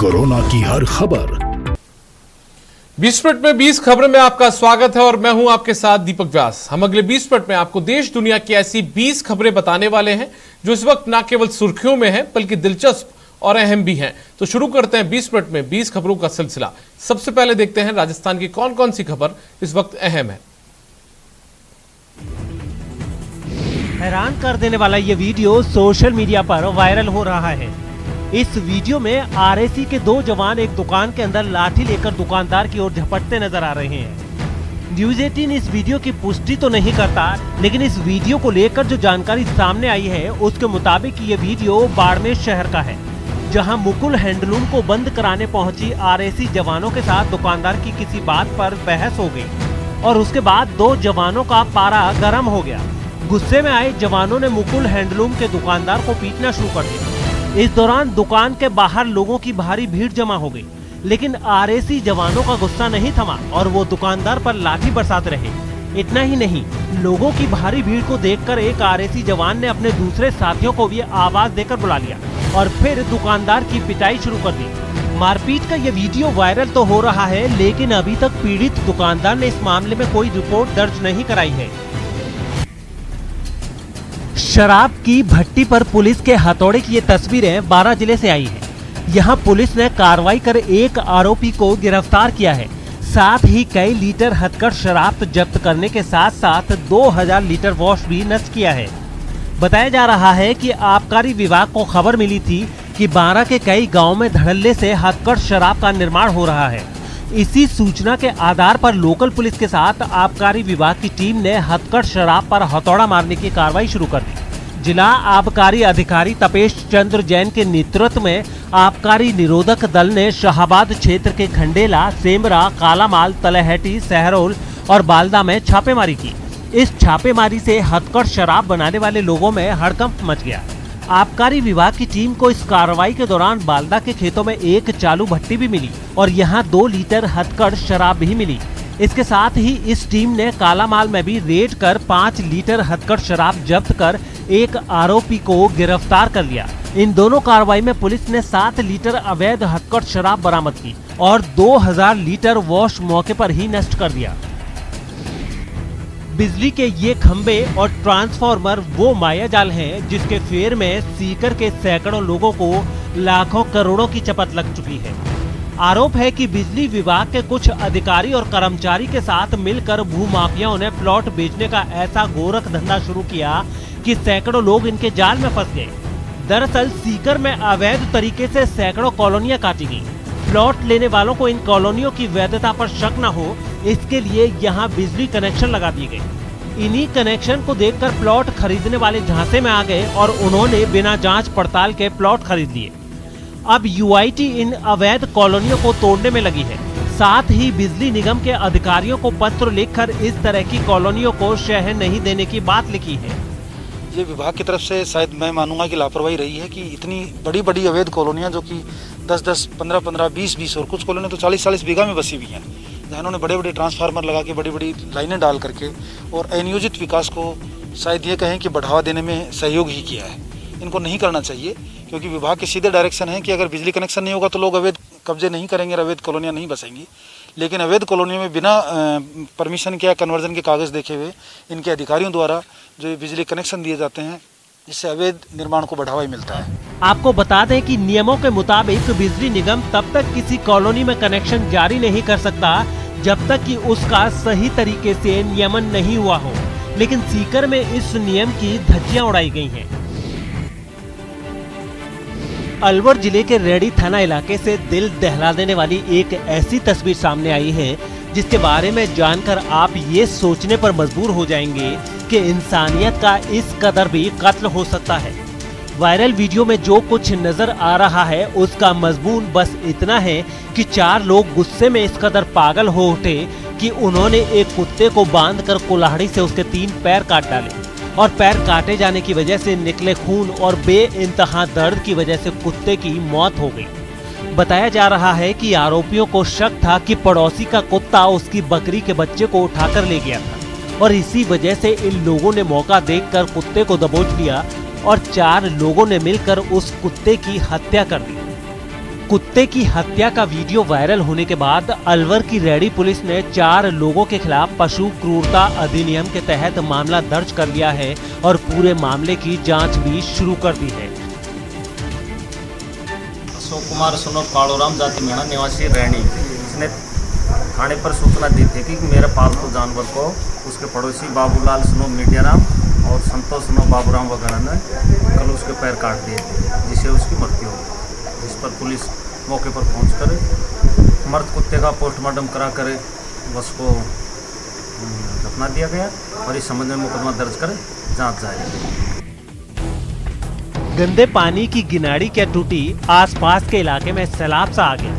Corona की हर खबर। 20 minute में 20 खबरों में आपका स्वागत है और मैं हूं आपके साथ दीपक व्यास। हम अगले 20 मिनट में आपको देश दुनिया की ऐसी 20 खबरें बताने वाले हैं जो इस वक्त न केवल सुर्खियों में हैं बल्कि दिलचस्प और अहम भी हैं। तो शुरू करते हैं 20 मिनट में 20 खबरों का सिलसिला। सबसे पहले देखते हैं राजस्थान की कौन कौन सी खबर इस वक्त अहम है। हैरान कर देने वाला ये वीडियो सोशल मीडिया पर वायरल हो रहा है। इस वीडियो में आरएसी के 2 जवान एक दुकान के अंदर लाठी लेकर दुकानदार की ओर झपटते नजर आ रहे हैं। न्यूज 18 इस वीडियो की पुष्टि तो नहीं करता, लेकिन इस वीडियो को लेकर जो जानकारी सामने आई है उसके मुताबिक ये वीडियो बाड़मेर शहर का है, जहां मुकुल हैंडलूम को बंद कराने पहुंची आरएसी जवानों के साथ दुकानदार की किसी बात पर बहस हो गई और उसके बाद 2 जवानों का पारा गर्म हो गया। गुस्से में आए जवानों ने मुकुल हैंडलूम के दुकानदार को पीटना शुरू कर दिया। इस दौरान दुकान के बाहर लोगों की भारी भीड़ जमा हो गई, लेकिन आरएसी जवानों का गुस्सा नहीं थमा और वो दुकानदार पर लाठी बरसाते रहे। इतना ही नहीं, लोगों की भारी भीड़ को देखकर एक आरएसी जवान ने अपने दूसरे साथियों को भी आवाज देकर बुला लिया और फिर दुकानदार की पिटाई शुरू कर दी। मारपीट का ये वीडियो वायरल तो हो रहा है, लेकिन अभी तक पीड़ित दुकानदार ने इस मामले में कोई रिपोर्ट दर्ज नहीं कराई है। शराब की भट्टी पर पुलिस के हथौड़े की ये तस्वीरें 12 जिले से आई हैं। यहां पुलिस ने कार्रवाई कर एक आरोपी को गिरफ्तार किया है। साथ ही कई लीटर हथकढ़ शराब जब्त करने के साथ साथ 2000 लीटर वॉश भी नष्ट किया है। बताया जा रहा है कि आबकारी विभाग को खबर मिली थी कि 12 के कई गाँव में धड़ल्ले से हथकढ़ शराब का निर्माण हो रहा है। इसी सूचना के आधार पर लोकल पुलिस के साथ आबकारी विभाग की टीम ने हथकढ़ शराब पर हथौड़ा मारने की कार्रवाई शुरू कर दी। जिला आबकारी अधिकारी तपेश चंद्र जैन के नेतृत्व में आबकारी निरोधक दल ने शाहबाद क्षेत्र के खंडेला, सेमरा, कालामाल, तलहटी, सहरोल और बालदा में छापेमारी की। इस छापेमारी से हथकढ़ शराब बनाने वाले लोगों में हड़कंप मच गया। आबकारी विभाग की टीम को इस कार्रवाई के दौरान बालदा के खेतों में एक चालू भट्टी भी मिली और यहां 2 लीटर हथकढ़ शराब भी मिली। इसके साथ ही इस टीम ने कालामाल में भी रेड कर 5 लीटर हथकढ़ शराब जब्त कर एक आरोपी को गिरफ्तार कर लिया। इन दोनों कार्रवाई में पुलिस ने 7 लीटर अवैध हथकढ़ शराब बरामद की और 2000 लीटर वॉश मौके पर ही नष्ट कर दिया। बिजली के ये खंबे और ट्रांसफार्मर वो मायाजाल हैं जिसके फेर में सीकर के सैकड़ों लोगों को लाखों करोड़ों की चपत लग चुकी है। आरोप है कि बिजली विभाग के कुछ अधिकारी और कर्मचारी के साथ मिलकर भूमाफियाओं ने प्लॉट बेचने का ऐसा गोरख धंधा शुरू किया कि सैकड़ों लोग इनके जाल में फंस गए। दरअसल सीकर में अवैध तरीके से सैकड़ों कॉलोनियां काटी गई। प्लॉट लेने वालों को इन कॉलोनियों की वैधता पर शक न हो, इसके लिए यहाँ बिजली कनेक्शन लगा दिए गए। इन्हीं कनेक्शन को देखकर प्लॉट खरीदने वाले झांसे में आ गए और उन्होंने बिना जांच पड़ताल के प्लॉट खरीद लिए। अब यूआईटी इन अवैध कॉलोनियों को तोड़ने में लगी है। साथ ही बिजली निगम के अधिकारियों को पत्र लिखकर इस तरह की कॉलोनियों को शहर नहीं देने की बात लिखी है। ये विभाग की तरफ से शायद मैं मानूंगा कि लापरवाही रही है कि इतनी बड़ी बड़ी अवैध कॉलोनियां जो कि 10-10, 15-15, 20-20 और कुछ कॉलोनियां तो 40-40 बीघा में बसी हुई हैं, जहाँ उन्होंने बड़े बड़े ट्रांसफार्मर लगा के बड़ी बड़ी लाइनें डाल करके और अनियोजित विकास को शायद ये कहें कि बढ़ावा देने में सहयोग ही किया है। इनको नहीं करना चाहिए, क्योंकि विभाग के सीधे डायरेक्शन है कि अगर बिजली कनेक्शन नहीं होगा तो लोग अवैध कब्जे नहीं करेंगे और अवैध कॉलोनियाँ नहीं बसेंगी। लेकिन अवैध कॉलोनियों में बिना परमिशन के या कन्वर्जन के कागज़ देखे हुए इनके अधिकारियों द्वारा जो बिजली कनेक्शन दिए जाते हैं, जिससे अवैध निर्माण को बढ़ावा मिलता है। आपको बता दें कि नियमों के मुताबिक बिजली निगम तब तक किसी कॉलोनी में कनेक्शन जारी नहीं कर सकता जब तक कि उसका सही तरीके से नियमन नहीं हुआ हो, लेकिन सीकर में इस नियम की धज्जियां उड़ाई गई हैं। अलवर जिले के रेडी थाना इलाके से दिल दहला देने वाली एक ऐसी तस्वीर सामने आई है जिसके बारे में जानकर आप ये सोचने पर मजबूर हो जाएंगे कि इंसानियत का इस कदर भी कत्ल हो सकता है। वायरल वीडियो में जो कुछ नजर आ रहा है उसका मजमून बस इतना है कि 4 लोग गुस्से में इस कदर पागल हो उठे कि उन्होंने एक कुत्ते को बांधकर कुल्हाड़ी से उसके 3 पैर काट डाले और पैर काटे जाने की वजह से निकले खून और बेइंतहा दर्द की वजह से कुत्ते की मौत हो गई। बताया जा रहा है कि आरोपियों को शक था कि पड़ोसी का कुत्ता उसकी बकरी के बच्चे को उठाकर ले गया था और इसी वजह से इन लोगों ने मौका देखकर कुत्ते को दबोच लिया और 4 लोगों ने मिलकर उस कुत्ते की हत्या कर दी। कुत्ते की हत्या का वीडियो वायरल होने के बाद अलवर की रेडी पुलिस ने 4 लोगों के खिलाफ पशु क्रूरता अधिनियम के तहत मामला दर्ज कर लिया है और पूरे मामले की जांच भी शुरू कर दी है। अशोक कुमार सुनो काड़ोराम जाति मेणा निवासी रैनी, इसने थाने पर सूचना दी थी कि मेरे पालतू जानवर को उसके पड़ोसी बाबूलाल सुनो मीडियाराम और संतोष सुनो बाबूराम वगैरह ने कल उसके पैर काट दिए थे, जिससे उसकी मृत्यु हो गई। जिस पर पुलिस मौके पर पहुंचकर मृत कुत्ते का पोस्टमार्टम कराकर उसको दफना दिया गया और इस संबंध में मुकदमा दर्ज कर जांच जारी। गंदे पानी की गिनाड़ी क्या टूटी, आसपास के इलाके में सैलाब सा आ गया।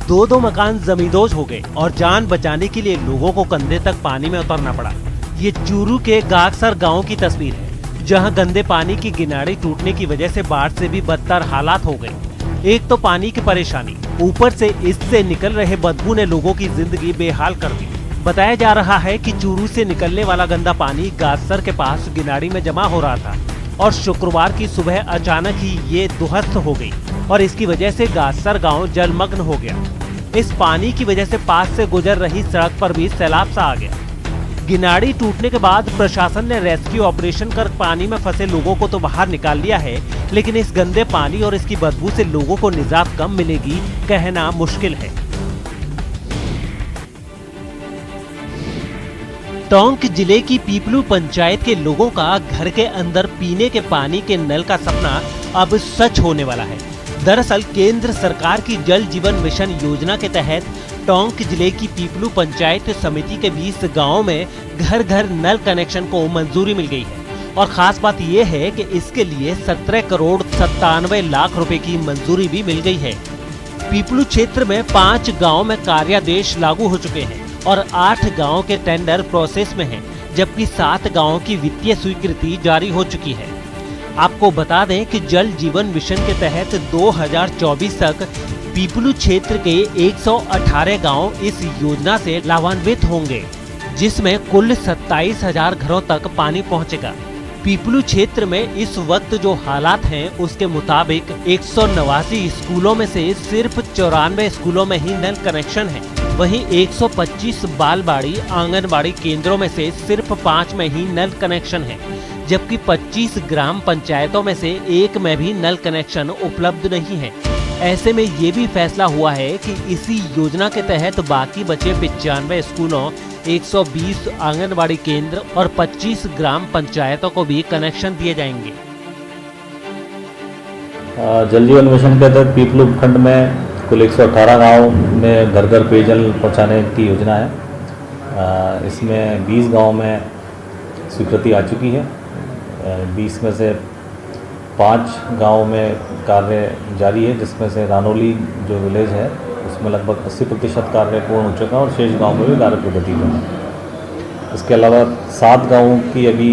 2 मकान जमींदोज हो गए और जान बचाने के लिए लोगों को कंधे तक पानी में उतरना पड़ा। ये चूरू के गागसर गांव की तस्वीर है, जहां गंदे पानी की गिनाड़ी टूटने की वजह से बाढ़ से भी बदतर हालात हो गए। एक तो पानी की परेशानी, ऊपर से इससे निकल रहे बदबू ने लोगों की जिंदगी बेहाल कर दी। बताया जा रहा है कि चूरू से निकलने वाला गंदा पानी गागसर के पास गिनाड़ी में जमा हो रहा था और शुक्रवार की सुबह अचानक ही ये ध्वस्त हो गई और इसकी वजह से गागसर गांव जलमग्न हो गया। इस पानी की वजह से पास से गुजर रही सड़क पर भी सैलाब सा आ गया। गिनाड़ी टूटने के बाद प्रशासन ने रेस्क्यू ऑपरेशन कर पानी में फंसे लोगों को तो बाहर निकाल लिया है, लेकिन इस गंदे पानी और इसकी बदबू से लोगों को निजात कब मिलेगी कहना मुश्किल है। टोंक जिले की पीपलू पंचायत के लोगों का घर के अंदर पीने के पानी के नल का सपना अब सच होने वाला है। दरअसल केंद्र सरकार की जल जीवन मिशन योजना के तहत टोंक जिले की पीपलू पंचायत समिति के 20 गांवों में घर घर नल कनेक्शन को मंजूरी मिल गई है और खास बात यह है कि इसके लिए 17 करोड़ 97 लाख रुपए की मंजूरी भी मिल गई है। पीपलू क्षेत्र में 5 गांवों में कार्यादेश लागू हो चुके हैं और 8 गांवों के टेंडर प्रोसेस में हैं, जबकि 7 गांवों की वित्तीय स्वीकृति जारी हो चुकी है। आपको बता दें कि जल जीवन मिशन के तहत 2024 तक पीपलू क्षेत्र के 118 गांव इस योजना से लाभान्वित होंगे, जिसमें कुल 27,000 घरों तक पानी पहुंचेगा। पीपलू क्षेत्र में इस वक्त जो हालात हैं उसके मुताबिक 189 स्कूलों में से सिर्फ 94 स्कूलों में ही नल कनेक्शन है। वहीं 125 बालवाड़ी आंगनबाड़ी केंद्रों में से सिर्फ 5 में ही नल कनेक्शन है, जबकि 25 ग्राम पंचायतों में से 1 में भी नल कनेक्शन उपलब्ध नहीं है। ऐसे में ये भी फैसला हुआ है कि इसी योजना के तहत बाकी बचे 95 स्कूलों, 120 आंगनबाड़ी केंद्र और 25 ग्राम पंचायतों को भी कनेक्शन दिए जाएंगे। जल जीवन मिशन के तहत पीपलू खंड में कुल 118 गाँव में घर घर पेयजल पहुँचाने की योजना है। इसमें 20 गाँव में स्वीकृति आ चुकी है। 20 में से 5 गाँव में कार्य जारी है, जिसमें से रानोली जो विलेज है उसमें लगभग 80% कार्य पूर्ण हो चुका है और शेष गाँव में भी कार्य प्रगति पर है। इसके अलावा 7 गाँवों की अभी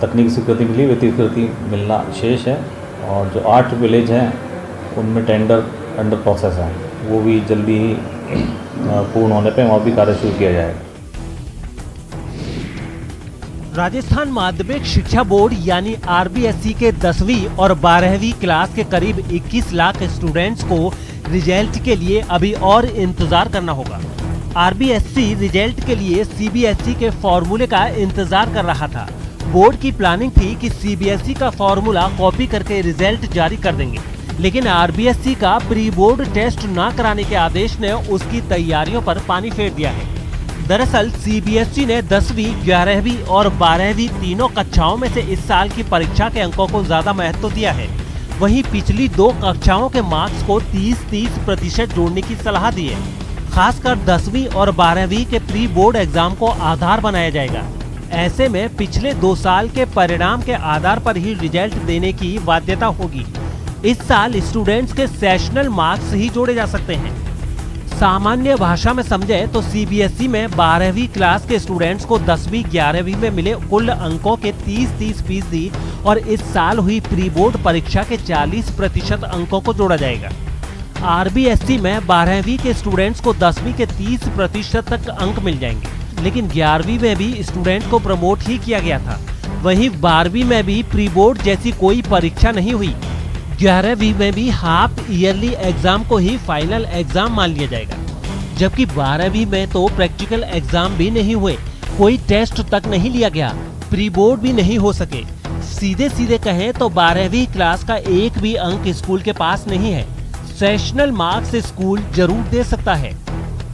तकनीकी स्वीकृति मिली, वित्तीय स्वीकृति मिलना शेष है और जो 8 विलेज हैं उनमें टेंडर अंडर प्रोसेस है, वो भी जल्दी ही पूर्ण होने पे वहाँ भी कार्य शुरू किया जाएगा। राजस्थान माध्यमिक शिक्षा बोर्ड यानी आरबीएसई के 10वीं और 12वीं क्लास के करीब 21 लाख स्टूडेंट्स को रिजल्ट के लिए अभी और इंतजार करना होगा। आरबीएसई रिजल्ट के लिए सीबीएसई के फॉर्मूले का इंतजार कर रहा था। बोर्ड की प्लानिंग थी कि सीबीएसई का फॉर्मूला कॉपी करके रिजल्ट जारी कर देंगे, लेकिन आरबीएसई का प्री बोर्ड टेस्ट न कराने के आदेश ने उसकी तैयारियों पर पानी फेर दिया है। दरअसल सीबीएसई ने 10वीं, 11वीं और 12वीं तीनों कक्षाओं में से इस साल की परीक्षा के अंकों को ज्यादा महत्व दिया है। वहीं पिछली 2 कक्षाओं के मार्क्स को 30% जोड़ने की सलाह दी है। खासकर 10वीं और 12वीं के प्री बोर्ड एग्जाम को आधार बनाया जाएगा। ऐसे में पिछले 2 साल के परिणाम के आधार पर ही रिजल्ट देने की बाध्यता होगी। इस साल स्टूडेंट्स के सेशनल मार्क्स ही जोड़े जा सकते हैं। सामान्य भाषा में समझे तो सीबीएसई में 12वीं क्लास के स्टूडेंट्स को 10वीं 11वीं में मिले कुल अंकों के 30% और इस साल हुई प्री बोर्ड परीक्षा के 40% अंकों को जोड़ा जाएगा। आरबीएसई में 12वीं के स्टूडेंट्स को 10वीं के 30% तक अंक मिल जाएंगे, लेकिन 11वीं में भी स्टूडेंट को प्रमोट ही किया गया था। वहीं 12वीं में भी प्री बोर्ड जैसी कोई परीक्षा नहीं हुई। 11वीं में भी हाफ ईयरली एग्जाम को ही फाइनल एग्जाम मान लिया जाएगा, जबकि 12वीं में तो प्रैक्टिकल एग्जाम भी नहीं हुए, कोई टेस्ट तक नहीं लिया गया, प्री बोर्ड भी नहीं हो सके। सीधे सीधे कहें तो 12वीं क्लास का एक भी अंक स्कूल के पास नहीं है। सेशनल मार्क्स स्कूल जरूर दे सकता है।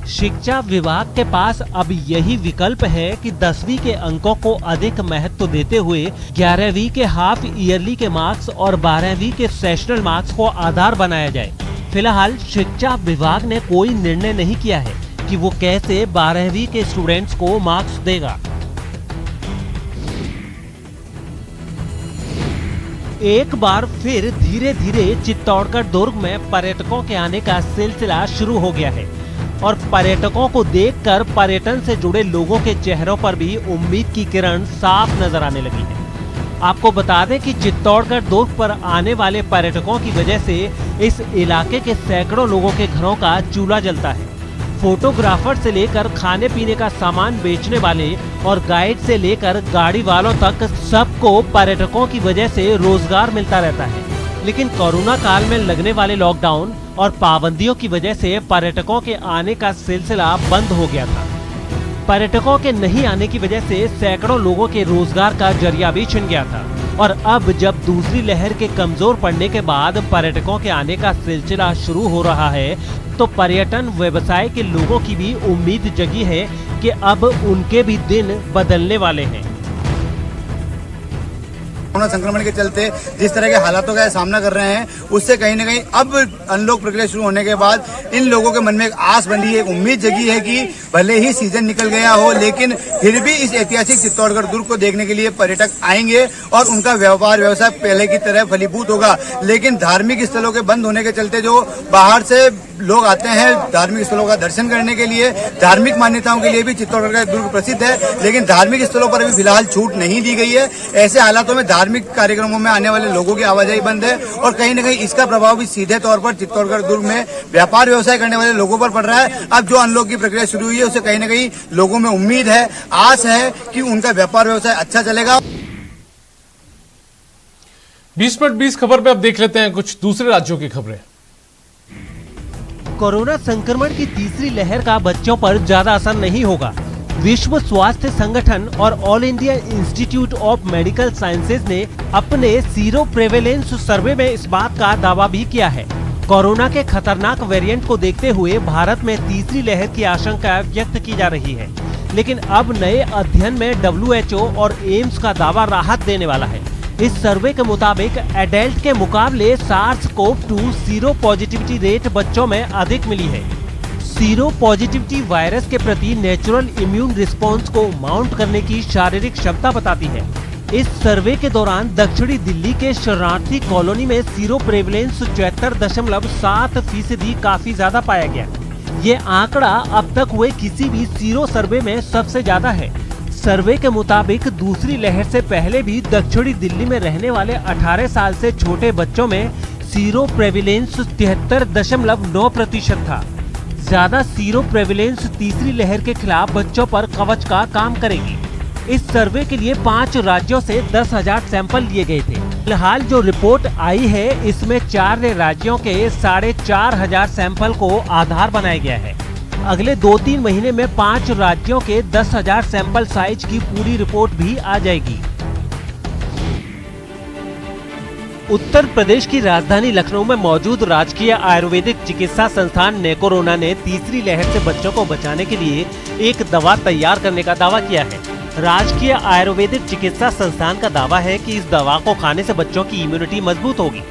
शिक्षा विभाग के पास अब यही विकल्प है कि 10वीं के अंकों को अधिक महत्व देते हुए 11वीं के हाफ ईयरली के मार्क्स और 12वीं के सेशनल मार्क्स को आधार बनाया जाए। फिलहाल शिक्षा विभाग ने कोई निर्णय नहीं किया है कि वो कैसे 12वीं के स्टूडेंट्स को मार्क्स देगा। एक बार फिर धीरे धीरे चित्तौड़गढ़ दुर्ग में पर्यटकों के आने का सिलसिला शुरू हो गया है और पर्यटकों को देखकर पर्यटन से जुड़े लोगों के चेहरों पर भी उम्मीद की किरण साफ नजर आने लगी है। आपको बता दें कि चित्तौड़गढ़ दुर्ग पर आने वाले पर्यटकों की वजह से इस इलाके के सैकड़ों लोगों के घरों का चूल्हा जलता है। फोटोग्राफर से लेकर खाने पीने का सामान बेचने वाले और गाइड से लेकर गाड़ी वालों तक सबको पर्यटकों की वजह से रोजगार मिलता रहता है। लेकिन कोरोना काल में लगने वाले लॉकडाउन और पाबंदियों की वजह से पर्यटकों के आने का सिलसिला बंद हो गया था। पर्यटकों के नहीं आने की वजह से सैकड़ों लोगों के रोजगार का जरिया भी छिन गया था और अब जब दूसरी लहर के कमजोर पड़ने के बाद पर्यटकों के आने का सिलसिला शुरू हो रहा है तो पर्यटन व्यवसाय के लोगों की भी उम्मीद जगी है कि अब उनके भी दिन बदलने वाले हैं। कोरोना संक्रमण के चलते जिस तरह के हालातों का सामना कर रहे हैं उससे कहीं न कहीं अब अनलॉक प्रक्रिया शुरू होने के बाद इन लोगों के मन में एक आस बनी है, एक उम्मीद जगी है कि भले ही सीजन निकल गया हो लेकिन फिर भी इस ऐतिहासिक चित्तौड़गढ़ दुर्ग को देखने के लिए पर्यटक आएंगे और उनका व्यापार व्यवसाय पहले की तरह फलीभूत होगा। लेकिन धार्मिक स्थलों के बंद होने के चलते जो बाहर से लोग आते हैं धार्मिक स्थलों का दर्शन करने के लिए, धार्मिक मान्यताओं के लिए भी चित्तौड़गढ़ का दुर्ग प्रसिद्ध है, लेकिन धार्मिक स्थलों पर अभी फिलहाल छूट नहीं दी गई है। ऐसे हालातों में धार्मिक कार्यक्रमों में आने वाले लोगों की आवाजाही बंद है और कहीं न कहीं इसका प्रभाव भी सीधे तौर पर चित्तौड़गढ़ दुर्ग में व्यापार व्यवसाय करने वाले लोगों पर पड़ रहा है। अब जो अनलॉक की प्रक्रिया शुरू हुई है उससे कहीं न कहीं लोगों में उम्मीद है, आस है कि उनका व्यापार व्यवसाय अच्छा चलेगा। 20 मिनट 20 खबर में अब देख लेते हैं कुछ दूसरे राज्यों की खबरें। कोरोना संक्रमण की तीसरी लहर का बच्चों पर ज्यादा असर नहीं होगा। विश्व स्वास्थ्य संगठन और all India institute of medical sciences ने अपने सीरो प्रेवेलेंस सर्वे में इस बात का दावा भी किया है। कोरोना के खतरनाक वेरिएंट को देखते हुए भारत में तीसरी लहर की आशंका व्यक्त की जा रही है, लेकिन अब नए अध्ययन में WHO और एम्स का दावा राहत देने वाला है। इस सर्वे के मुताबिक एडल्ट के मुकाबले SARS-CoV-2 सीरो पॉजिटिविटी रेट बच्चों में अधिक मिली है। सीरो पॉजिटिविटी वायरस के प्रति नेचुरल इम्यून रिस्पॉन्स को माउंट करने की शारीरिक क्षमता बताती है। इस सर्वे के दौरान दक्षिणी दिल्ली के शरणार्थी कॉलोनी में सीरो प्रेवलेंस 74.7% काफी ज्यादा पाया गया। ये आंकड़ा अब तक हुए किसी भी सीरो सर्वे में सबसे ज्यादा है। सर्वे के मुताबिक दूसरी लहर से पहले भी दक्षिणी दिल्ली में रहने वाले 18 साल से छोटे बच्चों में सीरो प्रेविलेंस 73.9% था। ज्यादा सीरो प्रेविलेंस तीसरी लहर के खिलाफ बच्चों पर कवच का काम करेगी। इस सर्वे के लिए 5 राज्यों से 10,000 सैंपल लिए गए थे। फिलहाल जो रिपोर्ट आई है इसमें 4 राज्यों के 4,500 सैंपल को आधार बनाया गया है। अगले 2-3 महीने में 5 राज्यों के 10,000 सैंपल साइज की पूरी रिपोर्ट भी आ जाएगी। उत्तर प्रदेश की राजधानी लखनऊ में मौजूद राजकीय आयुर्वेदिक चिकित्सा संस्थान नेकोरोना ने तीसरी लहर से बच्चों को बचाने के लिए एक दवा तैयार करने का दावा किया है। राजकीय आयुर्वेदिक चिकित्सा संस्थान का दावा है कि इस दवा को खाने से बच्चों की इम्यूनिटी मजबूत होगी।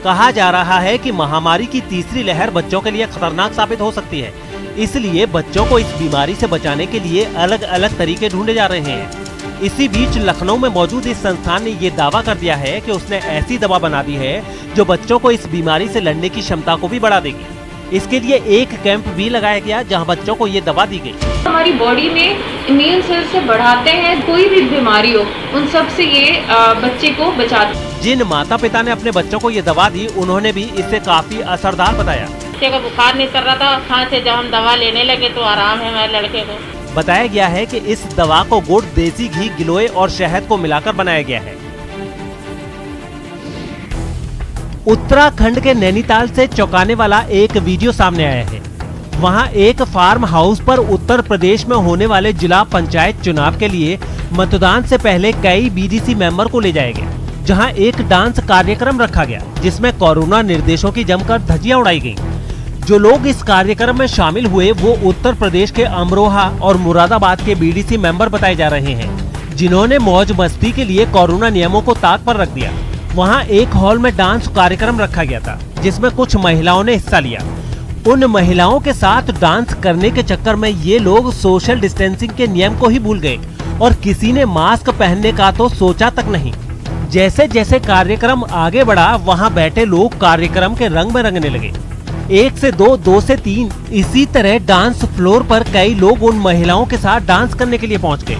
कहा जा रहा है कि महामारी की तीसरी लहर बच्चों के लिए खतरनाक साबित हो सकती है, इसलिए बच्चों को इस बीमारी से बचाने के लिए अलग अलग तरीके ढूंढे जा रहे हैं। इसी बीच लखनऊ में मौजूद इस संस्थान ने ये दावा कर दिया है कि उसने ऐसी दवा बना दी है जो बच्चों को इस बीमारी से लड़ने की क्षमता को भी बढ़ा देगी। इसके लिए एक कैंप भी लगाया गया जहां बच्चों को ये दवा दी गई। हमारी बॉडी में इम्यून सेल से बढ़ाते हैं, कोई भी बीमारी हो उन सब से ये बच्चे को बचाते हैं। जिन माता पिता ने अपने बच्चों को ये दवा दी उन्होंने भी इसे काफी असरदार बताया। बच्चे को बुखार नहीं कर रहा था, खां से जब हम दवा लेने लगे तो आराम है हमारे लड़के को। बताया गया है कि इस दवा को गुड़, देसी घी, गिलोय और शहद को मिलाकर बनाया गया है। उत्तराखंड के नैनीताल से चौंकाने वाला एक वीडियो सामने आया है। वहां एक फार्म हाउस पर उत्तर प्रदेश में होने वाले जिला पंचायत चुनाव के लिए मतदान से पहले कई बीडीसी मेंबर को ले जाया गया, जहां एक डांस कार्यक्रम रखा गया जिसमें कोरोना निर्देशों की जमकर धज्जियां उड़ाई गयी। जो लोग इस कार्यक्रम में शामिल हुए वो उत्तर प्रदेश के अमरोहा और मुरादाबाद के बीडीसी मेंबर बताए जा रहे हैं, जिन्होंने मौज मस्ती के लिए कोरोना नियमों को ताक पर रख दिया। वहां एक हॉल में डांस कार्यक्रम रखा गया था जिसमें कुछ महिलाओं ने हिस्सा लिया। उन महिलाओं के साथ डांस करने के चक्कर में ये लोग सोशल डिस्टेंसिंग के नियम को ही भूल गए और किसी ने मास्क पहनने का तो सोचा तक नहीं। जैसे जैसे कार्यक्रम आगे बढ़ा वहां बैठे लोग कार्यक्रम के रंग में रंगने लगे। 1 से 2, 2 से 3 इसी तरह डांस फ्लोर पर कई लोग उन महिलाओं के साथ डांस करने के लिए पहुंच गए।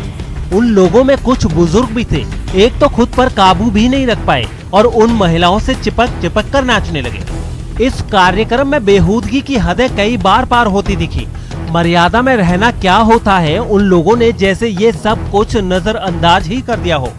उन लोगों में कुछ बुजुर्ग भी थे, एक तो खुद पर काबू भी नहीं रख पाए और उन महिलाओं से चिपक कर नाचने लगे। इस कार्यक्रम में बेहूदगी की हदें कई बार पार होती दिखी। मर्यादा में रहना क्या होता है उन लोगों ने जैसे ये सब कुछ नजरअंदाज ही कर दिया हो।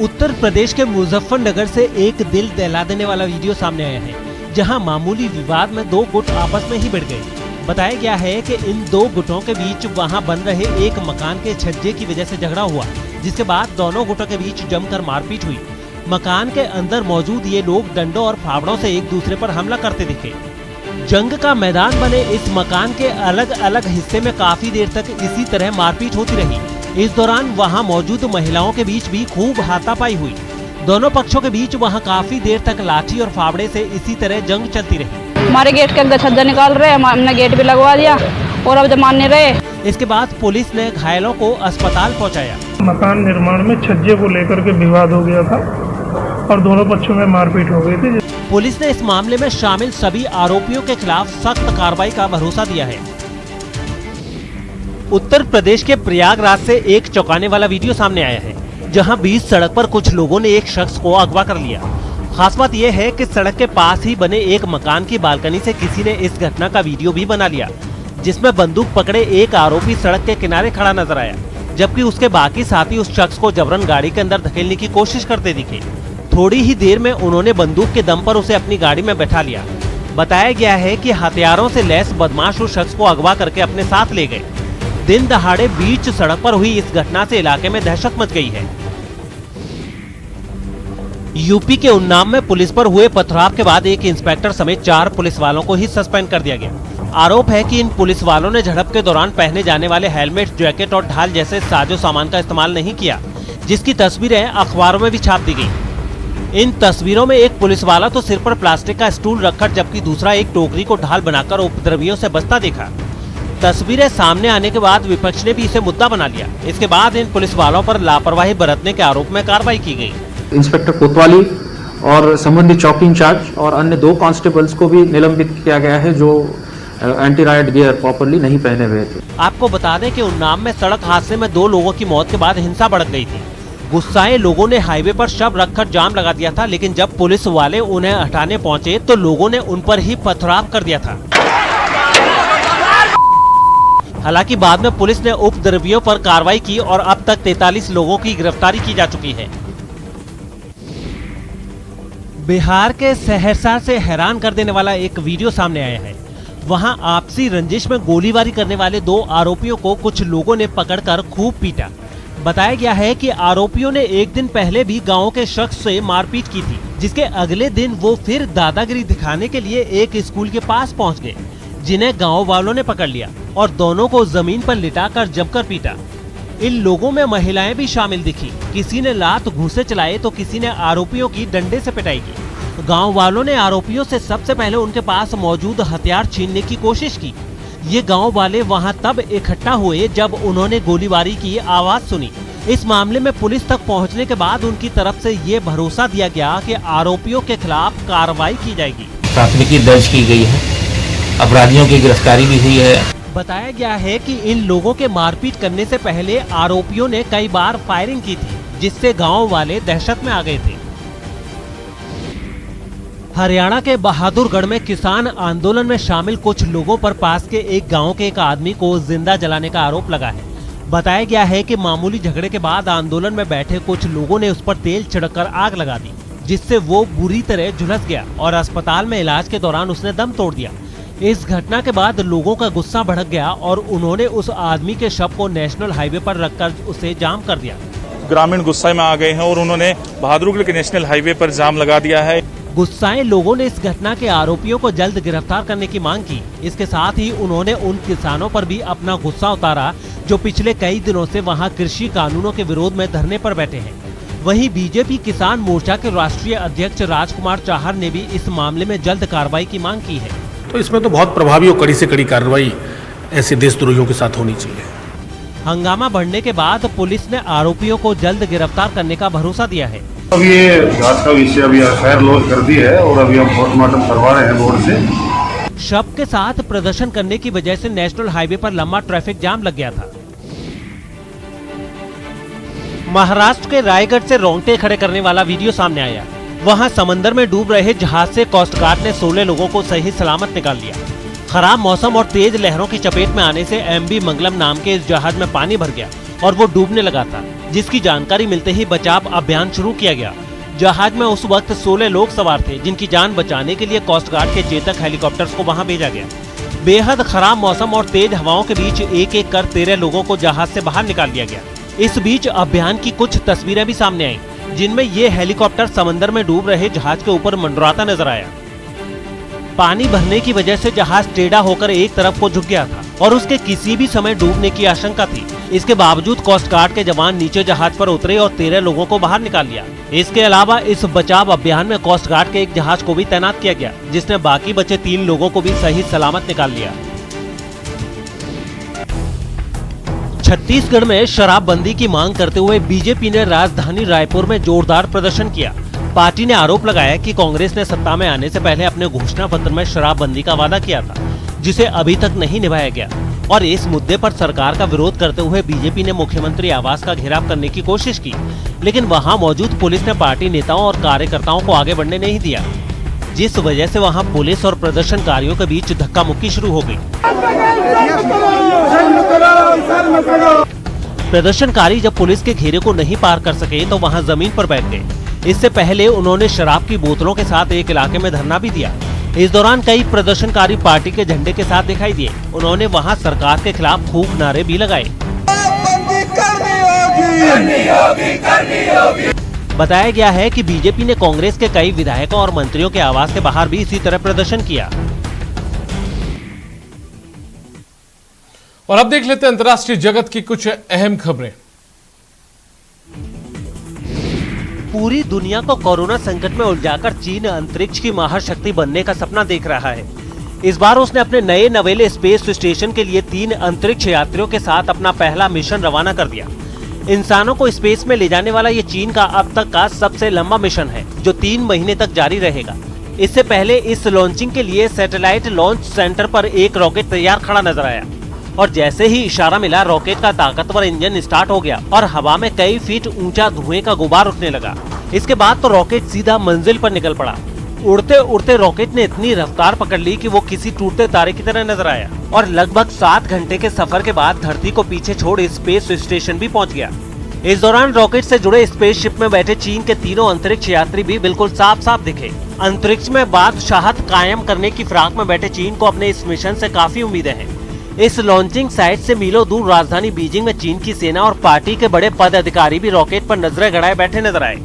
उत्तर प्रदेश के मुजफ्फरनगर से एक दिल दहला देने वाला वीडियो सामने आया है, जहां मामूली विवाद में 2 गुट आपस में ही भिड़ गए। बताया गया है कि इन 2 गुटों के बीच वहां बन रहे एक मकान के छज्जे की वजह से झगड़ा हुआ, जिसके बाद दोनों गुटों के बीच जमकर मारपीट हुई। मकान के अंदर मौजूद ये लोग डंडों और फावड़ों से एक दूसरे पर हमला करते दिखे। जंग का मैदान बने इस मकान के अलग अलग हिस्से में काफी देर तक इसी तरह मारपीट होती रही। इस दौरान वहां मौजूद महिलाओं के बीच भी खूब हाथापाई हुई। दोनों पक्षों के बीच वहां काफी देर तक लाठी और फावड़े से इसी तरह जंग चलती रही। हमारे गेट के अंदर छज्जा निकाल रहे, हमने गेट भी लगवा दिया और अब जब मान नहीं रहे। इसके बाद पुलिस ने घायलों को अस्पताल पहुंचाया। मकान निर्माण में छज्जे को लेकर के विवाद हो गया था और दोनों पक्षों में मारपीट हो गई थी। पुलिस ने इस मामले में शामिल सभी आरोपियों के खिलाफ सख्त कार्रवाई का भरोसा दिया है। उत्तर प्रदेश के प्रयागराज से एक चौंकाने वाला वीडियो सामने आया है, जहां बीच सड़क पर कुछ लोगों ने एक शख्स को अगवा कर लिया। खास बात यह है कि सड़क के पास ही बने एक मकान की बालकनी से किसी ने इस घटना का वीडियो भी बना लिया, जिसमें बंदूक पकड़े एक आरोपी सड़क के किनारे खड़ा नजर आया, जबकि उसके बाकी साथी उस शख्स को जबरन गाड़ी के अंदर धकेलने की कोशिश करते दिखे। थोड़ी ही देर में उन्होंने बंदूक के दम पर उसे अपनी गाड़ी में बैठा लिया। बताया गया है कि हथियारों से लैस बदमाश उस शख्स को अगवा करके अपने साथ ले गए। दिन दहाड़े बीच सड़क पर हुई इस घटना से इलाके में दहशत मच गई है। यूपी के उन्नाव में पुलिस पर हुए पथराव के बाद एक इंस्पेक्टर समेत 4 पुलिस वालों को ही सस्पेंड कर दिया गया। आरोप है कि इन पुलिस वालों ने झड़प के दौरान पहने जाने वाले हेलमेट, जैकेट और ढाल जैसे साजो सामान का इस्तेमाल नहीं किया, जिसकी तस्वीरें अखबारों में भी छाप दी गई। इन तस्वीरों में एक पुलिस वाला तो सिर पर प्लास्टिक का स्टूल रखकर जबकि दूसरा एक टोकरी को ढाल बनाकर उपद्रवियों से बचता देखा। तस्वीरें सामने आने के बाद विपक्ष ने भी इसे मुद्दा बना लिया। इसके बाद इन पुलिस वालों पर लापरवाही बरतने के आरोप में कार्रवाई की गई। इंस्पेक्टर कोतवाली और संबंधित चौकी इंचार्ज और अन्य 2 कांस्टेबल्स को भी निलंबित किया गया है, जो एंटी राइट गियर प्रॉपर्ली नहीं पहने हुए थे। आपको बता दें कि उन्नाव में सड़क हादसे में 2 लोगों की मौत के बाद हिंसा भड़क गई थी। गुस्साए लोगों ने हाईवे पर शव रखकर जाम लगा दिया था, लेकिन जब पुलिस वाले उन्हें हटाने पहुंचे तो लोगों ने उन पर ही पथराव कर दिया था। हालांकि बाद में पुलिस ने उपद्रवियों पर कार्रवाई की और अब तक 43 लोगों की गिरफ्तारी की जा चुकी है। बिहार के सहरसा से हैरान कर देने वाला एक वीडियो सामने आया है। वहां आपसी रंजिश में गोलीबारी करने वाले 2 आरोपियों को कुछ लोगों ने पकड़कर खूब पीटा। बताया गया है कि आरोपियों ने एक दिन पहले भी गांव के शख्स से मारपीट की थी, जिसके अगले दिन वो फिर दादागिरी दिखाने के लिए एक स्कूल के पास पहुंच गए, जिन्हें गांव वालों ने पकड़ लिया और दोनों को जमीन पर लिटाकर जमकर पीटा। इन लोगों में महिलाएं भी शामिल दिखी। किसी ने लात घूंसे चलाए तो किसी ने आरोपियों की डंडे से पिटाई की। गांव वालों ने आरोपियों से सबसे पहले उनके पास मौजूद हथियार छीनने की कोशिश की। ये गांव वाले वहां तब इकट्ठा हुए जब उन्होंने गोलीबारी की आवाज सुनी। इस मामले में पुलिस तक पहुंचने के बाद उनकी तरफ से ये भरोसा दिया गया कि आरोपियों के खिलाफ कार्रवाई की जाएगी। प्राथमिकी दर्ज की गई है, अपराधियों की गिरफ्तारी भी हुई है। बताया गया है कि इन लोगों के मारपीट करने से पहले आरोपियों ने कई बार फायरिंग की थी, जिससे गांव वाले दहशत में आ गए थे। हरियाणा के बहादुरगढ़ में किसान आंदोलन में शामिल कुछ लोगों पर पास के एक गांव के एक आदमी को जिंदा जलाने का आरोप लगा है। बताया गया है कि मामूली झगड़े के बाद आंदोलन में बैठे कुछ लोगों ने उस पर तेल छिड़ककर आग लगा दी, जिससे वो बुरी तरह झुलस गया और अस्पताल में इलाज के दौरान उसने दम तोड़ दिया। इस घटना के बाद लोगों का गुस्सा भड़क गया और उन्होंने उस आदमी के शव को नेशनल हाईवे पर रखकर उसे जाम कर दिया। ग्रामीण गुस्से में आ गए हैं और उन्होंने बहादुरगढ़ के नेशनल हाईवे पर जाम लगा दिया है। गुस्साए लोगों ने इस घटना के आरोपियों को जल्द गिरफ्तार करने की मांग की। इसके साथ ही उन्होंने उन किसानों पर भी अपना गुस्सा उतारा जो पिछले कई दिनों से वहां कृषि कानूनों के विरोध में धरने पर बैठे हैं। वहीं बीजेपी किसान मोर्चा के राष्ट्रीय अध्यक्ष राजकुमार चाहर ने भी इस मामले में जल्द कार्रवाई की मांग की है। तो इसमें तो बहुत प्रभावी और कड़ी से कड़ी कार्रवाई ऐसे देशद्रोहियों के साथ होनी चाहिए। हंगामा बढ़ने के बाद पुलिस ने आरोपियों को जल्द गिरफ्तार करने का भरोसा दिया है। अब ये जांच का विषय अभी एफआईआर लॉन्च कर दी है और अभी हम पोस्टमार्टम करवा रहे हैं बोर्ड से। शव के साथ प्रदर्शन करने की वजह से नेशनल हाईवे पर लंबा ट्रैफिक जाम लग गया था। महाराष्ट्र के रायगढ़ से रोंगटे खड़े करने वाला वीडियो सामने आया। वहां समंदर में डूब रहे जहाज से कोस्ट गार्ड ने 16 लोगों को सही सलामत निकाल लिया। खराब मौसम और तेज लहरों की चपेट में आने से एमबी मंगलम नाम के इस जहाज में पानी भर गया और वो डूबने लगा था, जिसकी जानकारी मिलते ही बचाव अभियान शुरू किया गया। जहाज में उस वक्त 16 लोग सवार थे, जिनकी जान बचाने के लिए कोस्ट गार्ड के चेतक हेलीकॉप्टर्स को वहां भेजा गया। बेहद खराब मौसम और तेज हवाओं के बीच एक एक कर 13 लोगों को जहाज से बाहर निकाल दिया गया। इस बीच अभियान की कुछ तस्वीरें भी सामने आई, जिनमें ये हेलीकॉप्टर समंदर में डूब रहे जहाज के ऊपर मंडराता नजर आया। पानी भरने की वजह से जहाज टेढ़ा होकर एक तरफ को झुक गया था और उसके किसी भी समय डूबने की आशंका थी। इसके बावजूद कोस्ट गार्ड के जवान नीचे जहाज पर उतरे और 13 लोगों को बाहर निकाल लिया। इसके अलावा इस बचाव अभियान में कोस्ट गार्ड के एक जहाज को भी तैनात किया गया, जिसने बाकी बचे 3 लोगों को भी सही सलामत निकाल लिया। छत्तीसगढ़ में शराबबंदी की मांग करते हुए बीजेपी ने राजधानी रायपुर में जोरदार प्रदर्शन किया। पार्टी ने आरोप लगाया कि कांग्रेस ने सत्ता में आने से पहले अपने घोषणा पत्र में शराबबंदी का वादा किया था, जिसे अभी तक नहीं निभाया गया। और इस मुद्दे पर सरकार का विरोध करते हुए बीजेपी ने मुख्यमंत्री आवास का घेराव करने की कोशिश की, लेकिन वहां मौजूद पुलिस ने पार्टी नेताओं और कार्यकर्ताओं को आगे बढ़ने नहीं दिया, जिस वजह से वहां पुलिस और प्रदर्शनकारियों के बीच धक्का मुक्की शुरू हो गई। प्रदर्शनकारी जब पुलिस के घेरे को नहीं पार कर सके तो वहां जमीन पर बैठ गए। इससे पहले उन्होंने शराब की बोतलों के साथ एक इलाके में धरना भी दिया। इस दौरान कई प्रदर्शनकारी पार्टी के झंडे के साथ दिखाई दिए। उन्होंने वहां सरकार के खिलाफ खूब नारे भी लगाए। बताया गया है कि बीजेपी ने कांग्रेस के कई विधायकों और मंत्रियों के आवास के बाहर भी इसी तरह प्रदर्शन किया। और अब देख लेते हैं अंतर्राष्ट्रीय जगत की कुछ अहम खबरें। पूरी दुनिया को कोरोना संकट में उलझाकर चीन अंतरिक्ष की महाशक्ति बनने का सपना देख रहा है। इस बार उसने अपने नए नवेले स्पेस स्टेशन के लिए 3 अंतरिक्ष यात्रियों के साथ अपना पहला मिशन रवाना कर दिया। इंसानों को स्पेस में ले जाने वाला ये चीन का अब तक का सबसे लंबा मिशन है, जो 3 महीने तक जारी रहेगा। इससे पहले इस लॉन्चिंग के लिए सैटेलाइट लॉन्च सेंटर पर एक रॉकेट तैयार खड़ा नजर आया और जैसे ही इशारा मिला, रॉकेट का ताकतवर इंजन स्टार्ट हो गया और हवा में कई फीट ऊंचा धुएं का गुबार उठने लगा। इसके बाद तो रॉकेट सीधा मंजिल पर निकल पड़ा। उड़ते उड़ते रॉकेट ने इतनी रफ्तार पकड़ ली कि वो किसी टूटते तारे की तरह नजर आया और लगभग 7 घंटे के सफर के बाद धरती को पीछे छोड़ स्पेस स्टेशन भी पहुंच गया। इस दौरान रॉकेट से जुड़े स्पेसशिप में बैठे चीन के 3 अंतरिक्ष यात्री भी बिल्कुल साफ साफ दिखे। अंतरिक्ष में बादशाहत कायम करने की फिराक में बैठे चीन को अपने इस मिशन से काफी उम्मीदें हैं। इस लॉन्चिंग साइट से मीलों दूर राजधानी बीजिंग में चीन की सेना और पार्टी के बड़े पद अधिकारी भी रॉकेट पर नजरें गड़ाए बैठे नजर आए।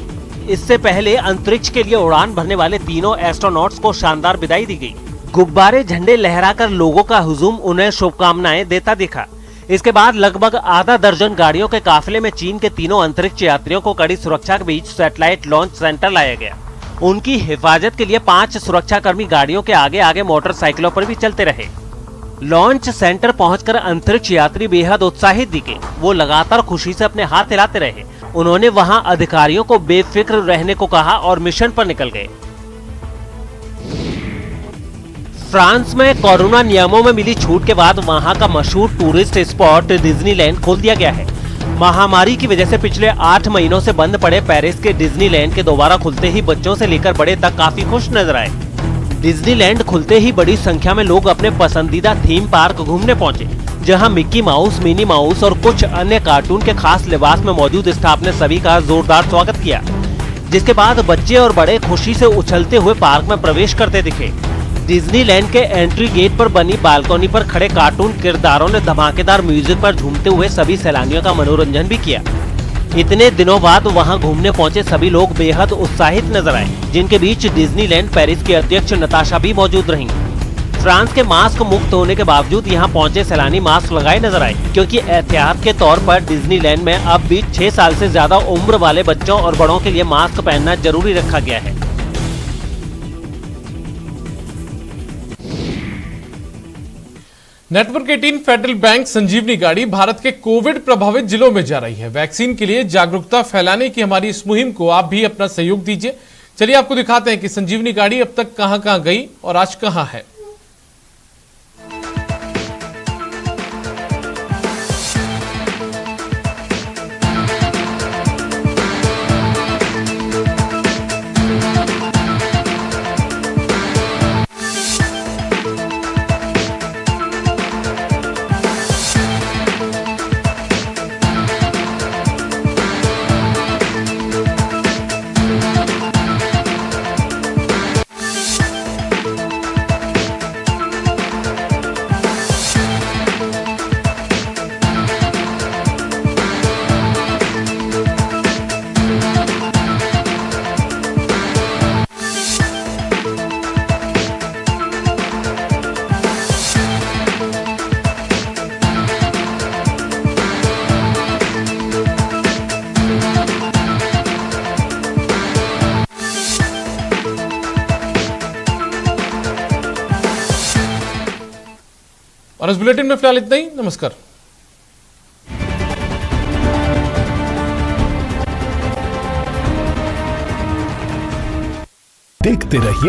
इससे पहले अंतरिक्ष के लिए उड़ान भरने वाले 3 एस्ट्रोनॉट्स को शानदार विदाई दी गई। गुब्बारे झंडे लहराकर लोगों का हुजूम उन्हें शुभकामनाएं देता दिखा। इसके बाद लगभग आधा दर्जन गाड़ियों के काफिले में चीन के 3 अंतरिक्ष यात्रियों को कड़ी सुरक्षा के बीच सैटेलाइट लॉन्च सेंटर लाया गया। उनकी हिफाजत के लिए 5 सुरक्षाकर्मी गाड़ियों के आगे आगे मोटरसाइकिलों पर भी चलते रहे। लॉन्च सेंटर पहुंचकर अंतरिक्ष यात्री बेहद उत्साहित दिखे। वो लगातार खुशी से अपने हाथ हिलाते रहे। उन्होंने वहां अधिकारियों को बेफिक्र रहने को कहा और मिशन पर निकल गए। फ्रांस में कोरोना नियमों में मिली छूट के बाद वहां का मशहूर टूरिस्ट स्पॉट डिज्नीलैंड खोल दिया गया है। महामारी की वजह से पिछले 8 महीनों से बंद पड़े पेरिस के डिज्नीलैंड के दोबारा खुलते ही बच्चों से लेकर बड़े तक काफी खुश नजर आए। डिज्नीलैंड खुलते ही बड़ी संख्या में लोग अपने पसंदीदा थीम पार्क घूमने पहुंचे, जहां मिक्की माउस, मिनी माउस और कुछ अन्य कार्टून के खास लिबास में मौजूद स्टाफ ने सभी का जोरदार स्वागत किया, जिसके बाद बच्चे और बड़े खुशी से उछलते हुए पार्क में प्रवेश करते दिखे। डिज्नीलैंड के एंट्री गेट पर बनी बालकनी पर खड़े कार्टून किरदारों ने धमाकेदार म्यूजिक पर झूमते हुए सभी सैलानियों का मनोरंजन भी किया। इतने दिनों बाद वहां घूमने पहुंचे सभी लोग बेहद उत्साहित नजर आए, जिनके बीच डिज्नीलैंड पेरिस की अध्यक्ष नताशा भी मौजूद रहीं। फ्रांस के मास्क मुक्त होने के बावजूद यहां पहुंचे सैलानी मास्क लगाए नजर आए, क्योंकि एहतियात के तौर पर डिज्नीलैंड में अब भी 6 साल से ज्यादा उम्र वाले बच्चों और बड़ों के लिए मास्क पहनना जरूरी रखा गया है। नेटवर्क 18 फेडरल बैंक संजीवनी गाड़ी भारत के कोविड प्रभावित जिलों में जा रही है। वैक्सीन के लिए जागरूकता फैलाने की हमारी इस मुहिम को आप भी अपना सहयोग दीजिए। चलिए आपको दिखाते हैं कि संजीवनी गाड़ी अब तक कहां-कहां गई और आज कहां है। और इस बुलेटिन में फिलहाल इतना ही। नमस्कार। देखते रहिए